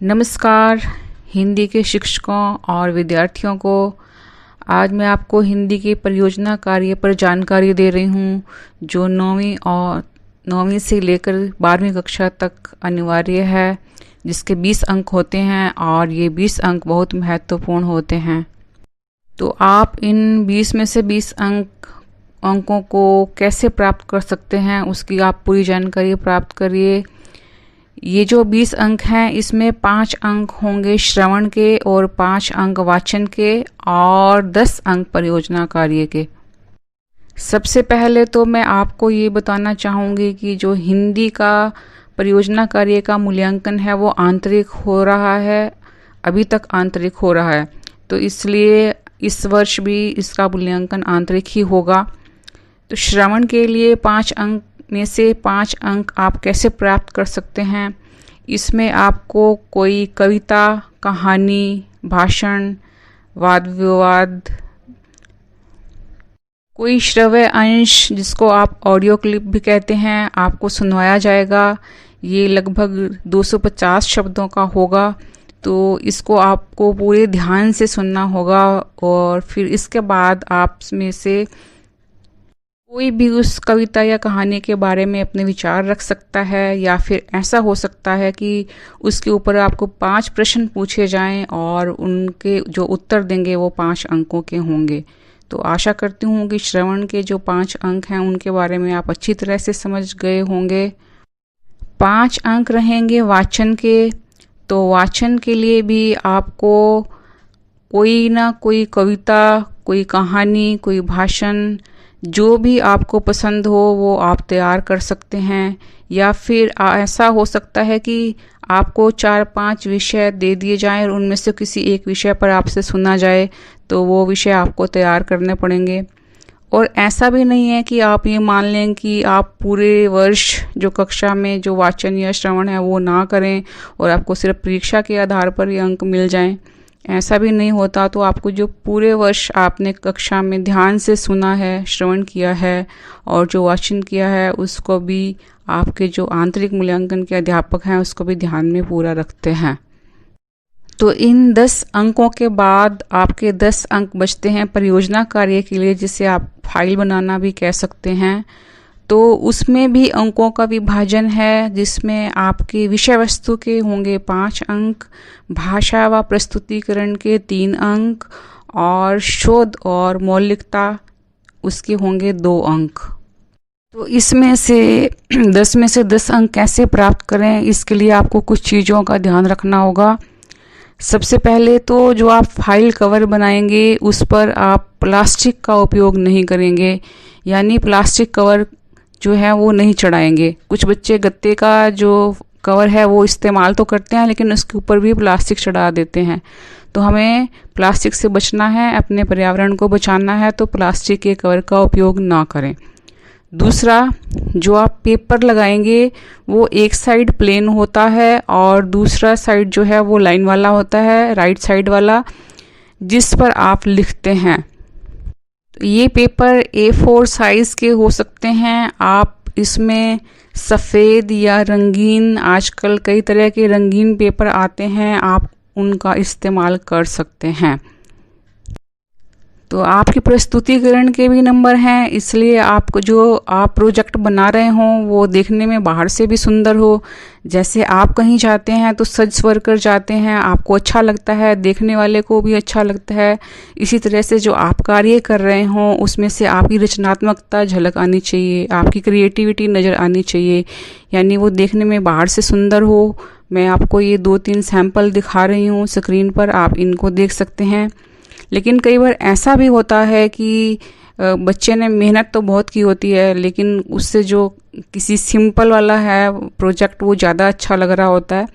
नमस्कार हिंदी के शिक्षकों और विद्यार्थियों को। आज मैं आपको हिंदी के परियोजना कार्य पर जानकारी दे रही हूँ जो 9वीं से लेकर 12वीं कक्षा तक अनिवार्य है, जिसके 20 अंक होते हैं और ये 20 अंक बहुत महत्वपूर्ण होते हैं। तो आप इन 20 में से 20 अंकों को कैसे प्राप्त कर सकते हैं, उसकी आप पूरी जानकारी प्राप्त करिए। ये जो 20 अंक हैं इसमें 5 अंक होंगे श्रवण के और 5 अंक वाचन के और 10 अंक परियोजना कार्य के। सबसे पहले तो मैं आपको ये बताना चाहूँगी कि जो हिंदी का परियोजना कार्य का मूल्यांकन है वो आंतरिक हो रहा है, अभी तक आंतरिक हो रहा है, तो इसलिए इस वर्ष भी इसका मूल्यांकन आंतरिक ही होगा। तो श्रवण के लिए 5 अंक में से 5 अंक आप कैसे प्राप्त कर सकते हैं, इसमें आपको कोई कविता, कहानी, भाषण, वाद विवाद, कोई श्रव्य अंश जिसको आप ऑडियो क्लिप भी कहते हैं, आपको सुनवाया जाएगा। ये लगभग 250 शब्दों का होगा, तो इसको आपको पूरे ध्यान से सुनना होगा और फिर इसके बाद आप में से कोई भी उस कविता या कहानी के बारे में अपने विचार रख सकता है, या फिर ऐसा हो सकता है कि उसके ऊपर आपको 5 प्रश्न पूछे जाएं और उनके जो उत्तर देंगे वो 5 अंकों के होंगे। तो आशा करती हूँ कि श्रवण के जो 5 अंक हैं उनके बारे में आप अच्छी तरह से समझ गए होंगे। 5 अंक रहेंगे वाचन के। तो वाचन के लिए भी आपको कोई ना कोई कविता, कोई कहानी, कोई भाषण, जो भी आपको पसंद हो वो आप तैयार कर सकते हैं, या फिर ऐसा हो सकता है कि आपको 4-5 विषय दे दिए जाएं और उनमें से किसी एक विषय पर आपसे सुना जाए, तो वो विषय आपको तैयार करने पड़ेंगे। और ऐसा भी नहीं है कि आप ये मान लें कि आप पूरे वर्ष जो कक्षा में जो वाचन या श्रवण है वो ना करें और आपको सिर्फ परीक्षा के आधार पर ये अंक मिल जाएं, ऐसा भी नहीं होता। तो आपको जो पूरे वर्ष आपने कक्षा में ध्यान से सुना है, श्रवण किया है और जो वाचन किया है, उसको भी आपके जो आंतरिक मूल्यांकन के अध्यापक हैं उसको भी ध्यान में पूरा रखते हैं। तो इन 10 अंकों के बाद आपके 10 अंक बचते हैं परियोजना कार्य के लिए, जिसे आप फाइल बनाना भी कह सकते हैं। तो उसमें भी अंकों का विभाजन है, जिसमें आपके विषय वस्तु के होंगे 5 अंक, भाषा व प्रस्तुतिकरण के 3 अंक और शोध और मौलिकता उसके होंगे 2 अंक। तो इसमें से 10 में से 10 अंक कैसे प्राप्त करें, इसके लिए आपको कुछ चीज़ों का ध्यान रखना होगा। सबसे पहले तो जो आप फाइल कवर बनाएंगे उस पर आप प्लास्टिक का उपयोग नहीं करेंगे, यानी प्लास्टिक कवर जो है वो नहीं चढ़ाएंगे। कुछ बच्चे गत्ते का जो कवर है वो इस्तेमाल तो करते हैं लेकिन उसके ऊपर भी प्लास्टिक चढ़ा देते हैं। तो हमें प्लास्टिक से बचना है, अपने पर्यावरण को बचाना है, तो प्लास्टिक के कवर का उपयोग ना करें। दूसरा, जो आप पेपर लगाएंगे वो एक साइड प्लेन होता है और दूसरा साइड जो है वो लाइन वाला होता है, राइट साइड वाला, जिस पर आप लिखते हैं। ये पेपर A4 साइज़ के हो सकते हैं। आप इसमें सफ़ेद या रंगीन, आजकल कई तरह के रंगीन पेपर आते हैं, आप उनका इस्तेमाल कर सकते हैं। तो आपके प्रस्तुतिकरण के भी नंबर हैं, इसलिए आपको जो आप प्रोजेक्ट बना रहे हों वो देखने में बाहर से भी सुंदर हो। जैसे आप कहीं जाते हैं तो सज सवर कर जाते हैं, आपको अच्छा लगता है, देखने वाले को भी अच्छा लगता है। इसी तरह से जो आप कार्य कर रहे हों उसमें से आपकी रचनात्मकता झलक आनी चाहिए, आपकी क्रिएटिविटी नज़र आनी चाहिए, यानी वो देखने में बाहर से सुंदर हो। मैं आपको ये 2-3 सैंपल दिखा रही हूँ स्क्रीन पर, आप इनको देख सकते हैं। लेकिन कई बार ऐसा भी होता है कि बच्चे ने मेहनत तो बहुत की होती है लेकिन उससे जो किसी सिंपल वाला है प्रोजेक्ट वो ज़्यादा अच्छा लग रहा होता है।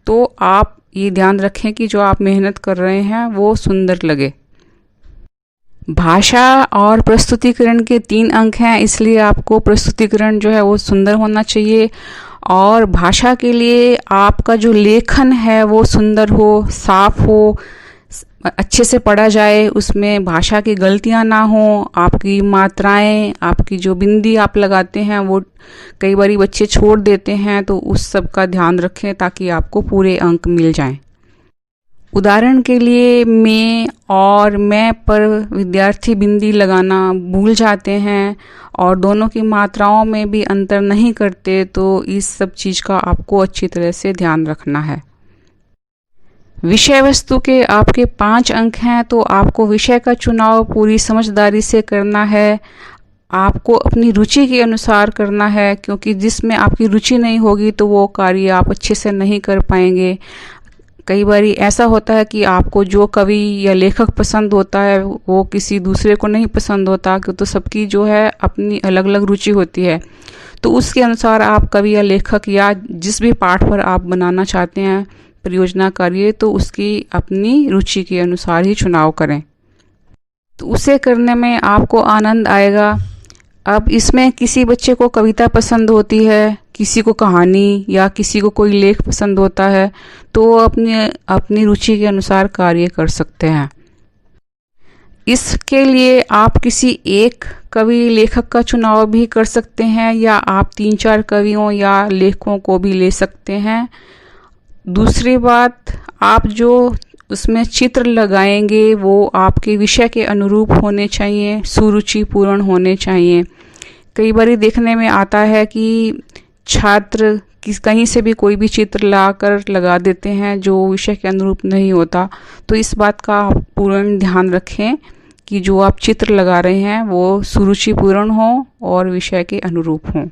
तो आप ये ध्यान रखें कि जो आप मेहनत कर रहे हैं वो सुंदर लगे। भाषा और प्रस्तुतिकरण के 3 अंक हैं, इसलिए आपको प्रस्तुतिकरण जो है वो सुंदर होना चाहिए। और भाषा के लिए आपका जो लेखन है वो सुंदर हो, साफ हो, अच्छे से पढ़ा जाए, उसमें भाषा की गलतियां ना हो, आपकी मात्राएं, आपकी जो बिंदी आप लगाते हैं वो कई बार बच्चे छोड़ देते हैं, तो उस सब का ध्यान रखें ताकि आपको पूरे अंक मिल जाएं। उदाहरण के लिए में और मैं पर विद्यार्थी बिंदी लगाना भूल जाते हैं और दोनों की मात्राओं में भी अंतर नहीं करते, तो इस सब चीज़ का आपको अच्छी तरह से ध्यान रखना है। विषय वस्तु के आपके 5 अंक हैं, तो आपको विषय का चुनाव पूरी समझदारी से करना है। आपको अपनी रुचि के अनुसार करना है, क्योंकि जिसमें आपकी रुचि नहीं होगी तो वो कार्य आप अच्छे से नहीं कर पाएंगे। कई बार ऐसा होता है कि आपको जो कवि या लेखक पसंद होता है वो किसी दूसरे को नहीं पसंद होता, क्योंकि तो सबकी जो है अपनी अलग अलग रुचि होती है। तो उसके अनुसार आप कवि या लेखक या जिस भी पाठ पर आप बनाना चाहते हैं परियोजना कार्य, तो उसकी अपनी रुचि के अनुसार ही चुनाव करें, तो उसे करने में आपको आनंद आएगा। अब इसमें किसी बच्चे को कविता पसंद होती है, किसी को कहानी या किसी को कोई लेख पसंद होता है, तो वो अपनी रुचि के अनुसार कार्य कर सकते हैं। इसके लिए आप किसी एक कवि लेखक का चुनाव भी कर सकते हैं, या आप 3-4 कवियों या लेखकों को भी ले सकते हैं। दूसरी बात, आप जो उसमें चित्र लगाएंगे वो आपके विषय के अनुरूप होने चाहिए, सुरुचिपूर्ण होने चाहिए। कई बार देखने में आता है कि छात्र कहीं से भी कोई भी चित्र लाकर लगा देते हैं जो विषय के अनुरूप नहीं होता, तो इस बात का आप पूर्ण ध्यान रखें कि जो आप चित्र लगा रहे हैं वो सुरुचिपूर्ण हो और विषय के अनुरूप हो।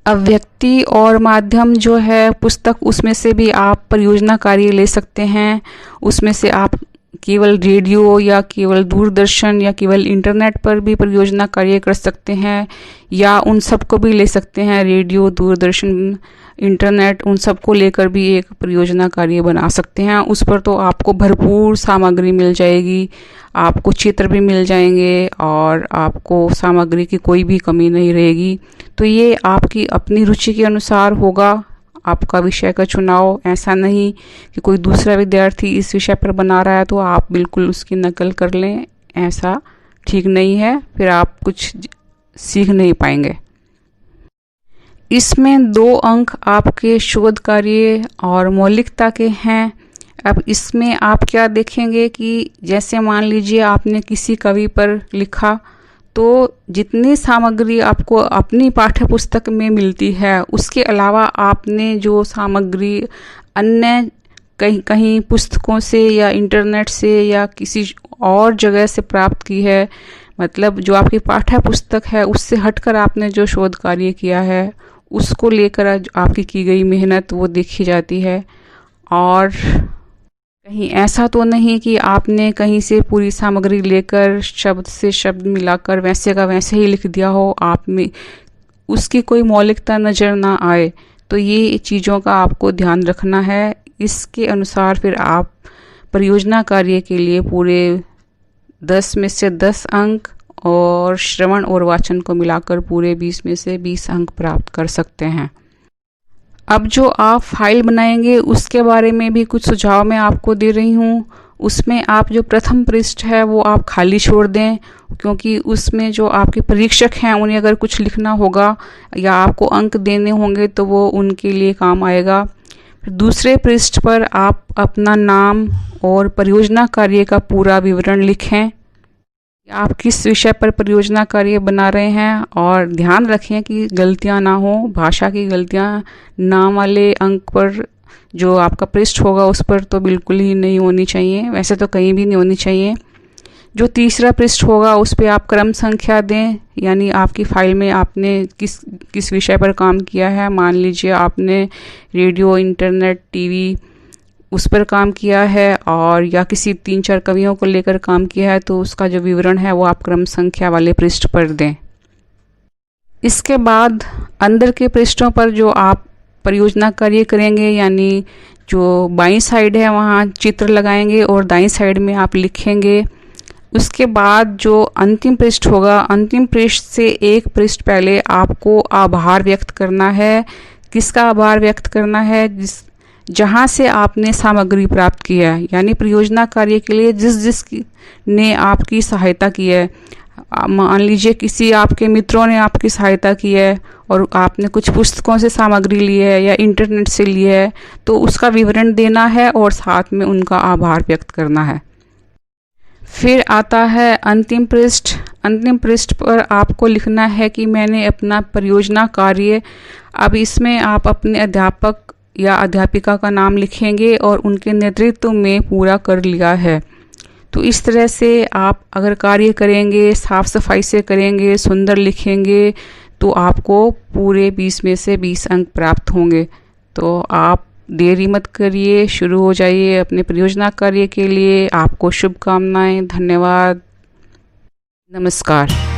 अब व्यक्ति और माध्यम जो है पुस्तक, उसमें से भी आप परियोजना कार्य ले सकते हैं। उसमें से आप केवल रेडियो या केवल दूरदर्शन या केवल इंटरनेट पर भी परियोजना कार्य कर सकते हैं, या उन सबको भी ले सकते हैं, रेडियो, दूरदर्शन, इंटरनेट, उन सबको लेकर भी एक परियोजना कार्य बना सकते हैं। उस पर तो आपको भरपूर सामग्री मिल जाएगी, आपको चित्र भी मिल जाएंगे और आपको सामग्री की कोई भी कमी नहीं रहेगी। तो ये आपकी अपनी रुचि के अनुसार होगा आपका विषय का चुनाव। ऐसा नहीं कि कोई दूसरा विद्यार्थी इस विषय पर बना रहा है तो आप बिल्कुल उसकी नकल कर लें, ऐसा ठीक नहीं है, फिर आप कुछ सीख नहीं पाएंगे। इसमें 2 अंक आपके शोध कार्य और मौलिकता के हैं। अब इसमें आप क्या देखेंगे कि जैसे मान लीजिए आपने किसी कवि पर लिखा, तो जितनी सामग्री आपको अपनी पाठ्य पुस्तक में मिलती है उसके अलावा आपने जो सामग्री अन्य कहीं पुस्तकों से या इंटरनेट से या किसी और जगह से प्राप्त की है, मतलब जो आपकी पाठ्य पुस्तक है उससे हटकर आपने जो शोध कार्य किया है उसको लेकर आपकी की गई मेहनत वो देखी जाती है। और कहीं ऐसा तो नहीं कि आपने कहीं से पूरी सामग्री लेकर शब्द से शब्द मिलाकर वैसे का वैसे ही लिख दिया हो, आप में उसकी कोई मौलिकता नज़र ना आए। तो ये चीज़ों का आपको ध्यान रखना है। इसके अनुसार फिर आप परियोजना कार्य के लिए पूरे 10 में से 10 अंक और श्रवण और वाचन को मिलाकर पूरे 20 में से 20 अंक प्राप्त कर सकते हैं। अब जो आप फाइल बनाएंगे उसके बारे में भी कुछ सुझाव मैं आपको दे रही हूँ। उसमें आप जो प्रथम पृष्ठ है वो आप खाली छोड़ दें, क्योंकि उसमें जो आपके परीक्षक हैं उन्हें अगर कुछ लिखना होगा या आपको अंक देने होंगे तो वो उनके लिए काम आएगा। फिर दूसरे पृष्ठ पर आप अपना नाम और परियोजना कार्य का पूरा विवरण लिखें, आप किस विषय पर परियोजना कार्य बना रहे हैं, और ध्यान रखें कि गलतियां ना हो, भाषा की गलतियां नाम वाले अंक पर जो आपका पृष्ठ होगा उस पर तो बिल्कुल ही नहीं होनी चाहिए, वैसे तो कहीं भी नहीं होनी चाहिए। जो तीसरा पृष्ठ होगा उस पर आप क्रम संख्या दें, यानी आपकी फाइल में आपने किस विषय पर काम किया है। मान लीजिए आपने रेडियो, इंटरनेट, टीवी उस पर काम किया है और या किसी 3-4 कवियों को लेकर काम किया है, तो उसका जो विवरण है वो आप क्रम संख्या वाले पृष्ठ पर दें। इसके बाद अंदर के पृष्ठों पर जो आप परियोजना कार्य करेंगे, यानी जो बाईं साइड है वहाँ चित्र लगाएंगे और दाईं साइड में आप लिखेंगे। उसके बाद जो अंतिम पृष्ठ होगा, अंतिम पृष्ठ से एक पृष्ठ पहले आपको आभार व्यक्त करना है। किसका आभार व्यक्त करना है? जहां से आपने सामग्री प्राप्त की है, यानी परियोजना कार्य के लिए जिस ने आपकी सहायता की है। मान लीजिए किसी आपके मित्रों ने आपकी सहायता की है और आपने कुछ पुस्तकों से सामग्री ली है या इंटरनेट से ली है, तो उसका विवरण देना है और साथ में उनका आभार व्यक्त करना है। फिर आता है अंतिम पृष्ठ। अंतिम पृष्ठ पर आपको लिखना है कि मैंने अपना परियोजना कार्य, अब इसमें आप अपने अध्यापक या अध्यापिका का नाम लिखेंगे और उनके नेतृत्व में पूरा कर लिया है। तो इस तरह से आप अगर कार्य करेंगे, साफ सफाई से करेंगे, सुंदर लिखेंगे, तो आपको पूरे 20 में से 20 अंक प्राप्त होंगे। तो आप देरी मत करिए, शुरू हो जाइए अपने परियोजना कार्य के लिए। आपको शुभकामनाएं। धन्यवाद। नमस्कार।